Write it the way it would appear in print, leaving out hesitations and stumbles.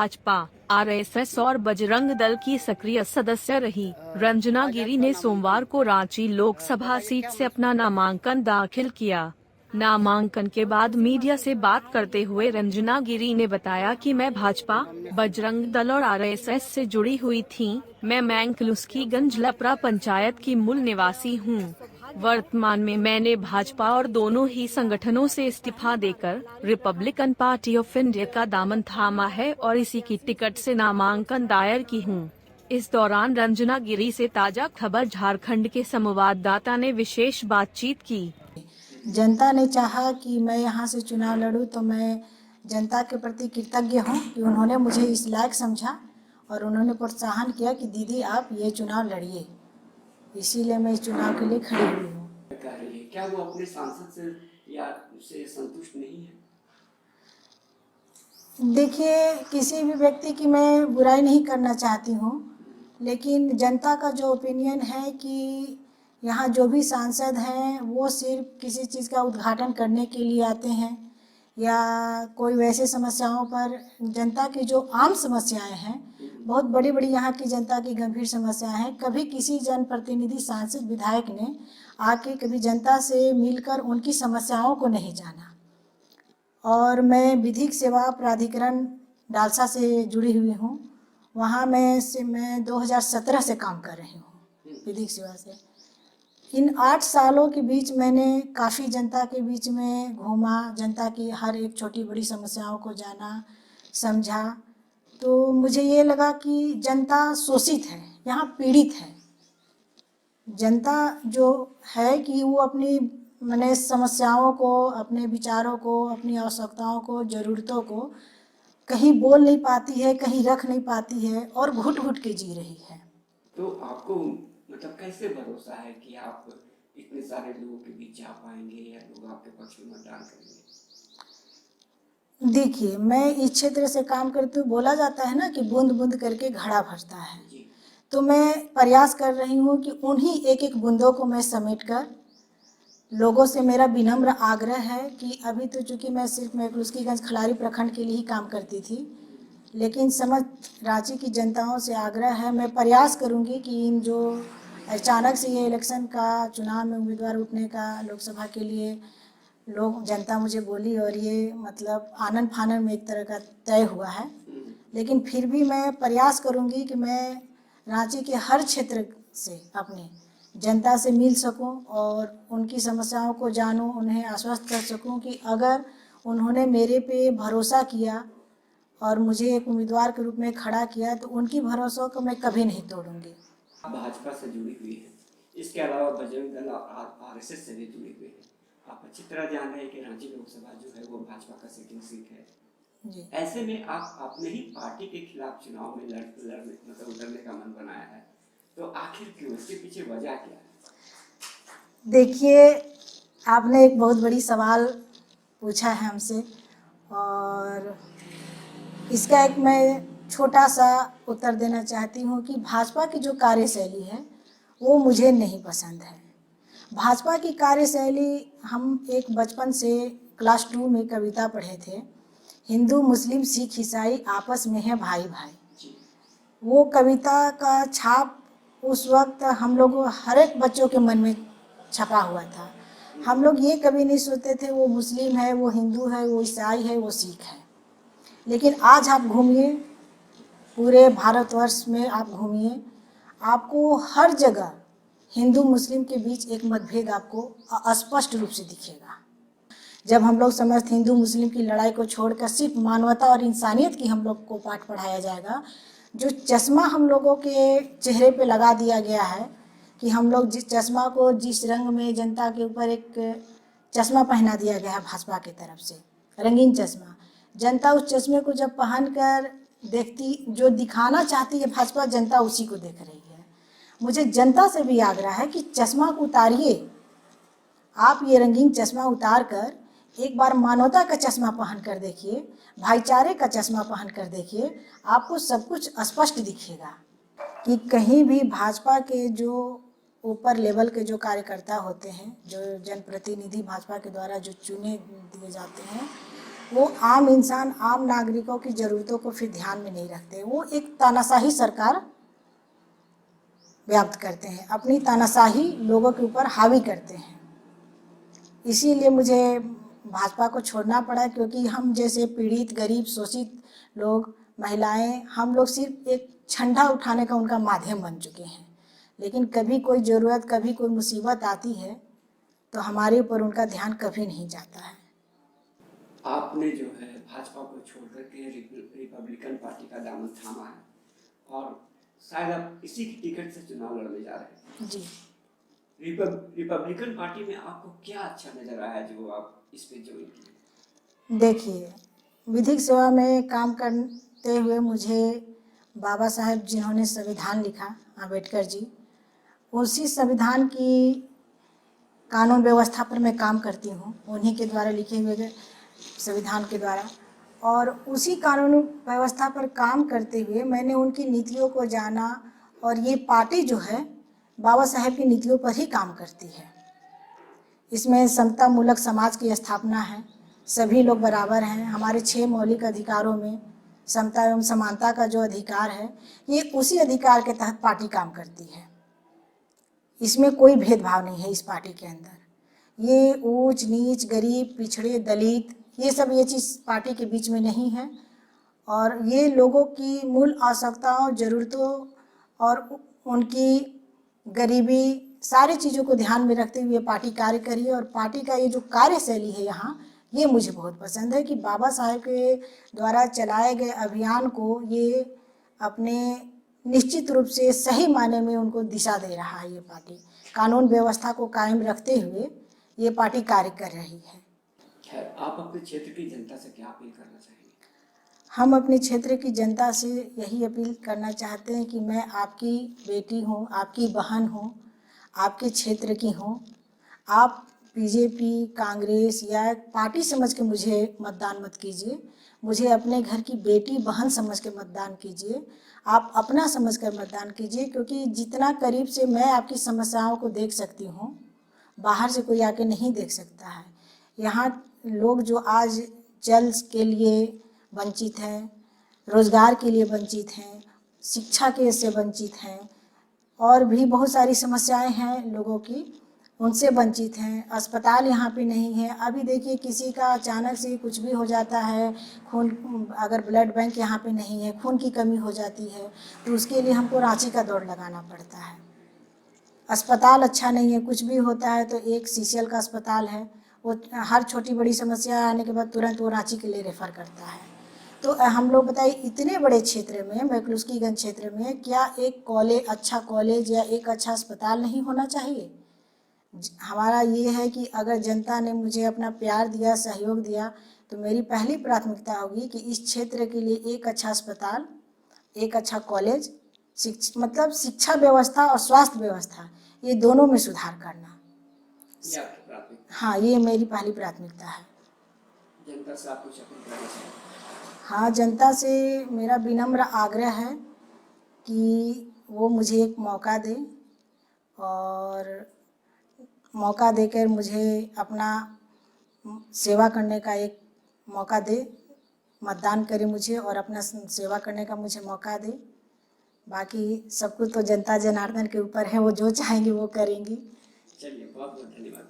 Bhajpa, RSS और बजरंग दल की सक्रिय सदस्य रही। रंजना गिरी ने सोमवार को रांची लोकसभा सीट से अपना नामांकन दाखिल किया। नामांकन के बाद मीडिया से बात करते हुए रंजना गिरी ने बताया कि मैं भाजपा, बजरंग दल और आरएसएस से जुड़ी हुई थी। मैं मैंकलुस्कीगंज लपरा पंचायत की मूल निवासी हूँ। वर्तमान में मैंने भाजपा और दोनों ही संगठनों से इस्तीफा देकर रिपब्लिकन पार्टी ऑफ इंडिया का दामन थामा है और इसी की टिकट से नामांकन दायर की हूँ। इस दौरान रंजना गिरी से ताजा खबर झारखंड के संवाददाता ने विशेष बातचीत की। जनता ने चाहा कि मैं यहाँ से चुनाव लड़ूं, तो मैं जनता के प्रति कृतज्ञ हूँ कि उन्होंने मुझे इस लायक समझा और उन्होंने प्रोत्साहन किया कि दीदी आप ये चुनाव लड़िए। इसीलिए मैं इस चुनाव के लिए खड़ी हुई हूँ। क्या वो अपने सांसद से या उससे संतुष्ट नहीं है? देखिए, किसी भी व्यक्ति की मैं बुराई नहीं करना चाहती हूँ, लेकिन जनता का जो ओपिनियन है कि यहाँ जो भी सांसद हैं वो सिर्फ किसी चीज़ का उद्घाटन करने के लिए आते हैं या कोई वैसे समस्याओं पर, जनता की जो आम समस्याएं हैं, बहुत बड़ी बड़ी यहाँ की जनता की गंभीर समस्याएं हैं, कभी किसी जनप्रतिनिधि सांसद विधायक ने आके कभी जनता से मिलकर उनकी समस्याओं को नहीं जाना। और मैं विधिक सेवा प्राधिकरण डालसा से जुड़ी हुई हूँ। वहाँ मैं 2017 से काम कर रही हूँ विधिक सेवा से। इन 8 सालों के बीच मैंने काफ़ी जनता के बीच में घूमा, जनता की हर एक छोटी बड़ी समस्याओं को जाना, समझा। तो मुझे ये लगा कि जनता शोषित है, यहाँ पीड़ित है। जनता जो है कि वो अपनी माने समस्याओं को, अपने विचारों को, अपनी आवश्यकताओं को, ज़रूरतों को कहीं बोल नहीं पाती है, कहीं रख नहीं पाती है और घुट घुट के जी रही है। तो आपको मतलब कैसे भरोसा है कि आप इतने सारे लोगों के बीच जा पाएंगे या लोग आपके पक्ष में मतदान करेंगे? देखिए, मैं इस क्षेत्र से काम करती हूँ। बोला जाता है ना कि बूंद बूंद करके घड़ा भरता है। तो मैं प्रयास कर रही हूँ कि उन्हीं एक एक बूंदों को मैं समेट कर, लोगों से मेरा विनम्र आग्रह है कि अभी तो चूँकि मैं सिर्फ मैंकलुस्कीगंज खलारी प्रखंड के लिए ही काम करती थी, लेकिन समस्त रांची की जनताओं से आग्रह है, मैं प्रयास करूंगी कि इन जो अचानक से ये इलेक्शन का चुनाव में उम्मीदवार उठने का लोकसभा के लिए लोग जनता मुझे बोली और ये मतलब आनन फानन में एक तरह का तय हुआ है, लेकिन फिर भी मैं प्रयास करूंगी कि मैं रांची के हर क्षेत्र से अपने जनता से मिल सकूं और उनकी समस्याओं को जानूं, उन्हें आश्वस्त कर सकूं कि अगर उन्होंने मेरे पे भरोसा किया और मुझे एक उम्मीदवार के रूप में खड़ा किया तो उनकी भरोसों को मैं कभी नहीं तोड़ूंगी। भाजपा से जुड़ी हुई है, इसके अलावा बजरंग दल और आरएसएस से भी जुड़ी हुई है। आप अच्छी तरह जान रहे हैं कि रांची लोकसभा जो है वो भाजपा का सिटिंग सीट है जी। ऐसे में आप अपने ही पार्टी के खिलाफ चुनाव में लड़ने मतलब उतरने का मन बनाया है, तो आखिर क्यों, इसके पीछे वजह क्या है? देखिए, आपने एक बहुत बड़ी सवाल पूछा है हमसे और इसका एक मैं छोटा सा उत्तर देना चाहती हूँ कि भाजपा की जो कार्यशैली है वो मुझे नहीं पसंद है। भाजपा की कार्यशैली, हम एक बचपन से क्लास 2 में कविता पढ़े थे, हिंदू मुस्लिम सिख ईसाई आपस में है भाई भाई। वो कविता का छाप उस वक्त हम लोग हर एक बच्चों के मन में छपा हुआ था। हम लोग ये कभी नहीं सोचते थे वो मुस्लिम है, वो हिंदू है, वो ईसाई है, वो सिख है। लेकिन आज आप घूमिए, पूरे भारतवर्ष में आप घूमिए, आपको हर जगह हिंदू मुस्लिम के बीच एक मतभेद आपको स्पष्ट रूप से दिखेगा। जब हम लोग समस्त हिंदू मुस्लिम की लड़ाई को छोड़कर सिर्फ मानवता और इंसानियत की हम लोग को पाठ पढ़ाया जाएगा, जो चश्मा हम लोगों के चेहरे पे लगा दिया गया है कि हम लोग जिस चश्मा को, जिस रंग में जनता के ऊपर एक चश्मा पहना दिया गया है भाजपा की तरफ से, रंगीन चश्मा, जनता उस चश्मे को जब पहनकर देखती, जो दिखाना चाहती है भाजपा, जनता उसी को देख रही है। मुझे जनता से भी आग्रह है कि चश्मा को उतारिए, आप ये रंगीन चश्मा उतार कर एक बार मानवता का चश्मा पहन कर देखिए, भाईचारे का चश्मा पहन कर देखिए, आपको सब कुछ स्पष्ट दिखेगा कि कहीं भी भाजपा के जो ऊपर लेवल के जो कार्यकर्ता होते हैं, जो जनप्रतिनिधि भाजपा के द्वारा जो चुने दिए जाते हैं, वो आम इंसान, आम नागरिकों की ज़रूरतों को फिर ध्यान में नहीं रखते। वो एक तानाशाही सरकार व्याप्त करते हैं, अपनी तानाशाही लोगों के ऊपर हावी करते हैं। इसीलिए मुझे भाजपा को छोड़ना पड़ा, क्योंकि हम जैसे पीड़ित, गरीब, शोषित लोग, महिलाएं, हम लोग सिर्फ एक झंडा उठाने का उनका माध्यम बन चुके हैं। लेकिन कभी कोई ज़रूरत, कभी कोई मुसीबत आती है तो हमारे ऊपर उनका ध्यान कभी नहीं जाता है। आपने जो है भाजपा को छोड़ करके रिपब्लिकन पार्टी का दामन थामा है और शायद आप इसी की टिकट से चुनाव लड़ने जा रहे हैं। जी, रिपब्लिकन पार्टी में आपको क्या अच्छा नजर आया जो आप इस पे ज्वाइन किए? देखिए, विधिक सेवा में काम करते हुए मुझे बाबा साहेब जिन्होंने संविधान लिखा, अम्बेडकर जी, उसी संविधान की कानून व्यवस्था पर मैं काम करती हूँ, उन्हीं के द्वारा लिखे हुए संविधान के द्वारा। और उसी कानून व्यवस्था पर काम करते हुए मैंने उनकी नीतियों को जाना, और ये पार्टी जो है बाबा साहेब की नीतियों पर ही काम करती है। इसमें समतामूलक समाज की स्थापना है, सभी लोग बराबर हैं, हमारे 6 मौलिक अधिकारों में समता एवं समानता का जो अधिकार है, ये उसी अधिकार के तहत पार्टी काम करती है। इसमें कोई भेदभाव नहीं है इस पार्टी के अंदर। ये ऊंच नीच, गरीब, पिछड़े, दलित, ये सब ये चीज़ पार्टी के बीच में नहीं है। और ये लोगों की मूल आवश्यकताओं, ज़रूरतों और उनकी गरीबी, सारी चीज़ों को ध्यान में रखते हुए पार्टी कार्य करी है। और पार्टी का ये जो कार्यशैली है यहाँ, ये मुझे बहुत पसंद है कि बाबा साहेब के द्वारा चलाए गए अभियान को ये अपने निश्चित रूप से सही मायने में उनको दिशा दे रहा है। ये पार्टी कानून व्यवस्था को कायम रखते हुए ये पार्टी कार्य कर रही है। खैर, आप अपने क्षेत्र की जनता से क्या अपील करना चाहेंगे? हम अपने क्षेत्र की जनता से यही अपील करना चाहते हैं कि मैं आपकी बेटी हूँ, आपकी बहन हूँ, आपके क्षेत्र की हूँ। आप बीजेपी, कांग्रेस या पार्टी समझ के मुझे मतदान मत कीजिए। मुझे अपने घर की बेटी, बहन समझ के मतदान कीजिए। आप अपना समझ कर मतदान कीजिए, क्योंकि जितना करीब से मैं आपकी समस्याओं को देख सकती हूँ, बाहर से कोई आके नहीं देख सकता है। यहाँ लोग जो आज जल के लिए वंचित हैं, रोज़गार के लिए वंचित हैं, शिक्षा के से वंचित हैं, और भी बहुत सारी समस्याएं हैं लोगों की, उनसे वंचित हैं। अस्पताल यहाँ पे नहीं है। अभी देखिए, किसी का अचानक से कुछ भी हो जाता है, खून, अगर ब्लड बैंक यहाँ पे नहीं है, खून की कमी हो जाती है, तो उसके लिए हमको रांची का दौड़ लगाना पड़ता है। अस्पताल अच्छा नहीं है, कुछ भी होता है तो एक सीसीएल का अस्पताल है, वो हर छोटी बड़ी समस्या आने के बाद तुरंत वो रांची के लिए रेफ़र करता है। तो हम लोग बताइए, इतने बड़े क्षेत्र में, मैक्लुस्कीगंज क्षेत्र में, क्या एक कॉलेज, अच्छा कॉलेज या एक अच्छा अस्पताल नहीं होना चाहिए? हमारा ये है कि अगर जनता ने मुझे अपना प्यार दिया, सहयोग दिया, तो मेरी पहली प्राथमिकता होगी कि इस क्षेत्र के लिए एक अच्छा अस्पताल, एक अच्छा कॉलेज, मतलब शिक्षा व्यवस्था और स्वास्थ्य व्यवस्था, ये दोनों में सुधार करना। ये आपकी प्राथमिकता? हाँ, ये मेरी पहली प्राथमिकता है। जनता से आप कुछ अपील करना चाहेंगे? हाँ, जनता से मेरा विनम्र आग्रह है कि वो मुझे एक मौका दे, और मौका देकर मुझे अपना सेवा करने का एक मौका दे, मतदान करे मुझे और अपना सेवा करने का मुझे मौका दे। बाकी सब कुछ तो जनता जनार्दन के ऊपर है, वो जो चाहेंगी वो करेंगी। चलिए, बहुत बहुत धन्यवाद।